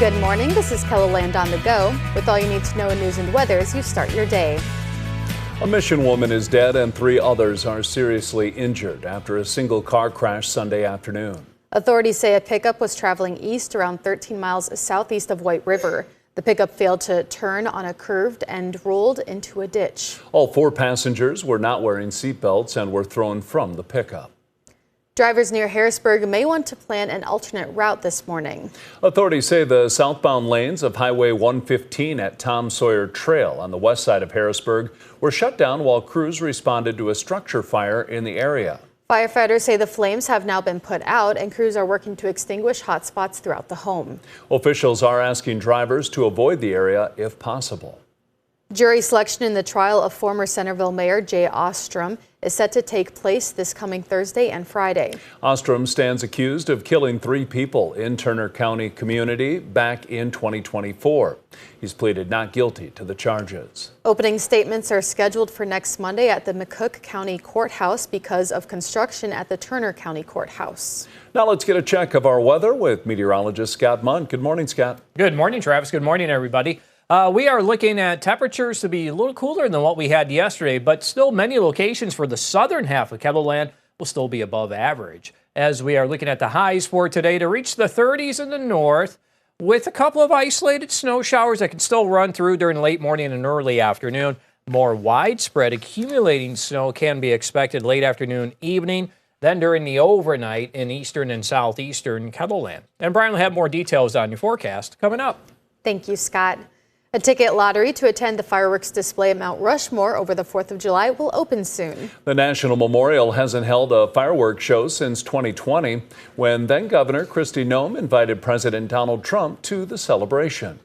Good morning, this is KELOLAND on the go, with all you need to know in news and weather as you start your day. A Mission woman is dead and 3 others are seriously injured after a single car crash Sunday afternoon. Authorities say a pickup was traveling east around 13 miles southeast of White River. The pickup failed to turn on a curve and rolled into a ditch. All 4 passengers were not wearing seatbelts and were thrown from the pickup. Drivers near Harrisburg may want to plan an alternate route this morning. Authorities say the southbound lanes of Highway 115 at Tom Sawyer Trail on the west side of Harrisburg were shut down while crews responded to a structure fire in the area. Firefighters say the flames have now been put out and crews are working to extinguish hot spots throughout the home. Officials are asking drivers to avoid the area if possible. Jury selection in the trial of former Centerville Mayor Jay Ostrom is set to take place this coming Thursday and Friday. Ostrom stands accused of killing 3 people in Turner County community back in 2024. He's pleaded not guilty to the charges. Opening statements are scheduled for next Monday at the McCook County Courthouse because of construction at the Turner County Courthouse. Now let's get a check of our weather with meteorologist Scott Munn. Good morning, Scott. Good morning, Travis. Good morning, everybody. We are looking at temperatures to be a little cooler than what we had yesterday, but still many locations for the southern half of KELOLAND will still be above average. As we are looking at the highs for today to reach the 30s in the north, with a couple of isolated snow showers that can still run through during late morning and early afternoon. More widespread accumulating snow can be expected late afternoon, evening, then during the overnight in eastern and southeastern KELOLAND. And Brian will have more details on your forecast coming up. Thank you, Scott. A ticket lottery to attend the fireworks display at Mount Rushmore over the 4th of July will open soon. The National Memorial hasn't held a fireworks show since 2020, when then-Governor Kristi Noem invited President Donald Trump to the celebration.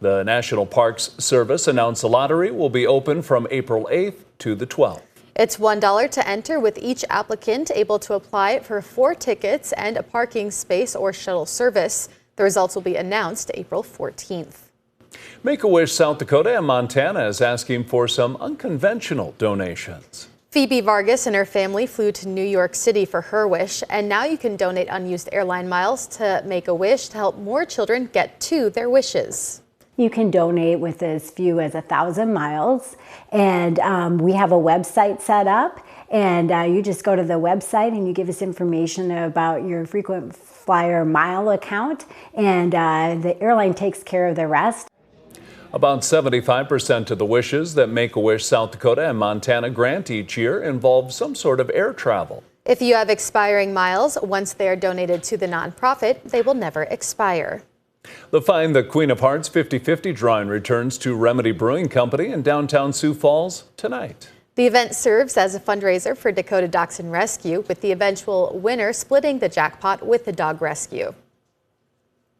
The National Parks Service announced the lottery will be open from April 8th to the 12th. It's $1 to enter, with each applicant able to apply for 4 tickets and a parking space or shuttle service. The results will be announced April 14th. Make-A-Wish South Dakota and Montana is asking for some unconventional donations. Phoebe Vargas and her family flew to New York City for her wish, and now you can donate unused airline miles to Make-A-Wish to help more children get to their wishes. You can donate with as few as 1,000 miles, and we have a website set up, and you just go to the website and you give us information about your frequent flyer mile account, and the airline takes care of the rest. About 75% of the wishes that Make-A-Wish South Dakota and Montana grant each year involve some sort of air travel. If you have expiring miles, once they are donated to the nonprofit, they will never expire. The Find the Queen of Hearts 50/50 drawing returns to Remedy Brewing Company in downtown Sioux Falls tonight. The event serves as a fundraiser for Dakota Dachshund Rescue, with the eventual winner splitting the jackpot with the dog rescue.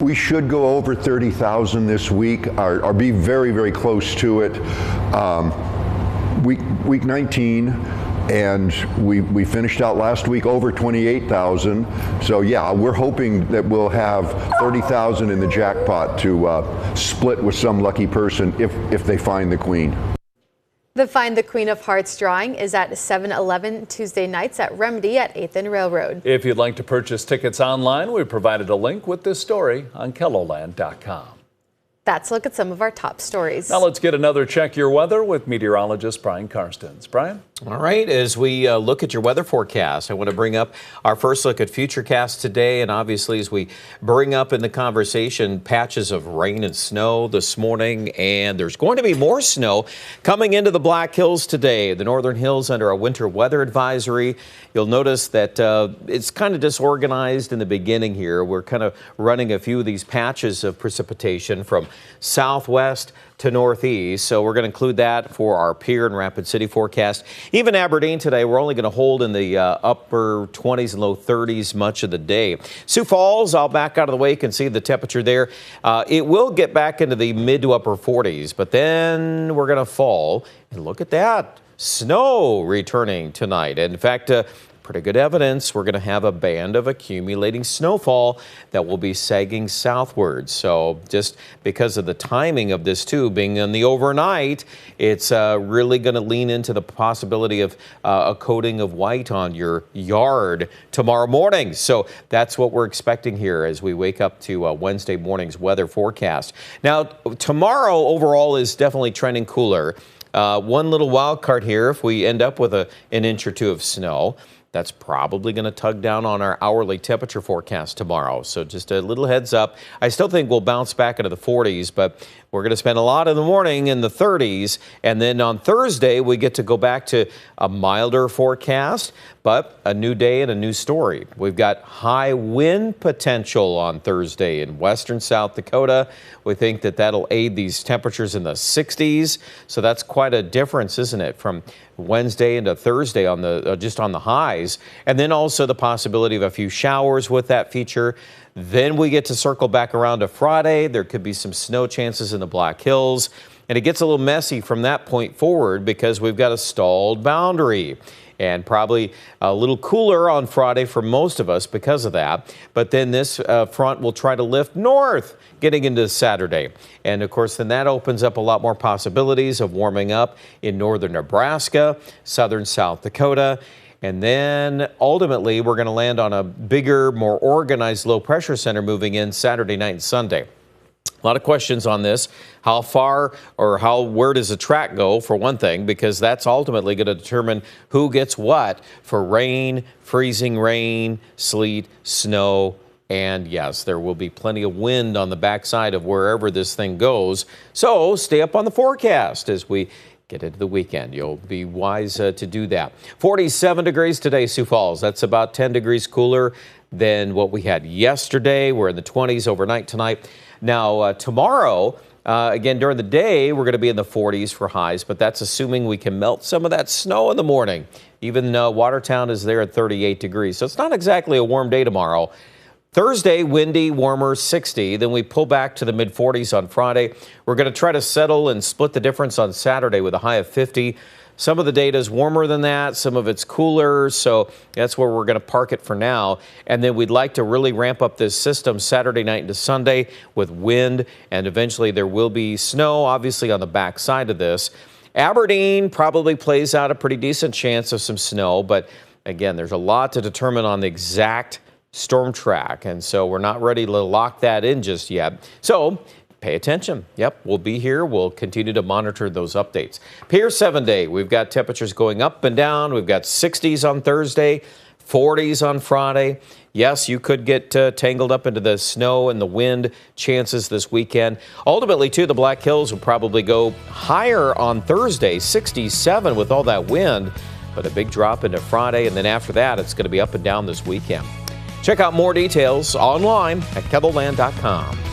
We should go over 30,000 this week, or be very, very close to it. Week 19, and we finished out last week over 28,000. So yeah, we're hoping that we'll have 30,000 in the jackpot to split with some lucky person if they find the queen. The Find the Queen of Hearts drawing is at 7-11 Tuesday nights at Remedy at 8th and Railroad. If you'd like to purchase tickets online, we provided a link with this story on KELOLAND.com. That's a look at some of our top stories. Now let's get another Check Your Weather with meteorologist Brian Karstens. Brian? All right, as we look at your weather forecast, I want to bring up our first look at Futurecast today. And obviously, as we bring up in the conversation, patches of rain and snow this morning. And there's going to be more snow coming into the Black Hills today. The Northern Hills under a winter weather advisory. You'll notice that it's kind of disorganized in the beginning here. We're kind of running a few of these patches of precipitation from southwest to northeast. So we're going to include that for our Pierre and Rapid City forecast. Even Aberdeen today, we're only going to hold in the upper 20s and low 30s much of the day. Sioux Falls, I'll back out of the way. You can see the temperature there. It will get back into the mid to upper 40s, but then we're going to fall. And look at that. Snow returning tonight. And in fact, pretty good evidence we're going to have a band of accumulating snowfall that will be sagging southward. So just because of the timing of this too, being in the overnight, it's really going to lean into the possibility of a coating of white on your yard tomorrow morning. So that's what we're expecting here as we wake up to Wednesday morning's weather forecast. Now, tomorrow overall is definitely trending cooler. One little wild card here, if we end up with an inch or two of snow, that's probably going to tug down on our hourly temperature forecast tomorrow. So just a little heads up. I still think we'll bounce back into the 40s, but we're going to spend a lot of the morning in the 30s. And then on Thursday, we get to go back to a milder forecast, but a new day and a new story. We've got high wind potential on Thursday in western South Dakota. We think that that'll aid these temperatures in the 60s. So that's quite a difference, isn't it, from Wednesday into Thursday on the just on the highs. And then also the possibility of a few showers with that feature. Then we get to circle back around to Friday. There could be some snow chances in the Black Hills. And it gets a little messy from that point forward because we've got a stalled boundary. And probably a little cooler on Friday for most of us because of that. But then this front will try to lift north getting into Saturday. And of course, then that opens up a lot more possibilities of warming up in northern Nebraska, southern South Dakota. And then ultimately, we're going to land on a bigger, more organized low pressure center moving in Saturday night and Sunday. A lot of questions on this. How far or where does the track go, for one thing, because that's ultimately going to determine who gets what for rain, freezing rain, sleet, snow, and yes, there will be plenty of wind on the backside of wherever this thing goes. So stay up on the forecast as we get into the weekend. You'll be wise to do that. 47 degrees today, Sioux Falls. That's about 10 degrees cooler than what we had yesterday. We're in the 20s overnight tonight. Now, tomorrow, again, during the day, we're going to be in the 40s for highs, but that's assuming we can melt some of that snow in the morning. Even Watertown is there at 38 degrees, so it's not exactly a warm day tomorrow. Thursday, windy, warmer, 60. Then we pull back to the mid-40s on Friday. We're going to try to settle and split the difference on Saturday with a high of 50. Some of the data is warmer than that. Some of it's cooler. So that's where we're going to park it for now. And then we'd like to really ramp up this system Saturday night into Sunday with wind. And eventually there will be snow, obviously, on the back side of this. Aberdeen probably plays out a pretty decent chance of some snow. But again, there's a lot to determine on the exact storm track. And so we're not ready to lock that in just yet. So pay attention. Yep, we'll be here. We'll continue to monitor those updates. Pier 7 day, we've got temperatures going up and down. We've got 60s on Thursday, 40s on Friday. Yes, you could get tangled up into the snow and the wind chances this weekend. Ultimately, too, the Black Hills will probably go higher on Thursday, 67 with all that wind, but a big drop into Friday. And then after that, it's going to be up and down this weekend. Check out more details online at KettleLand.com.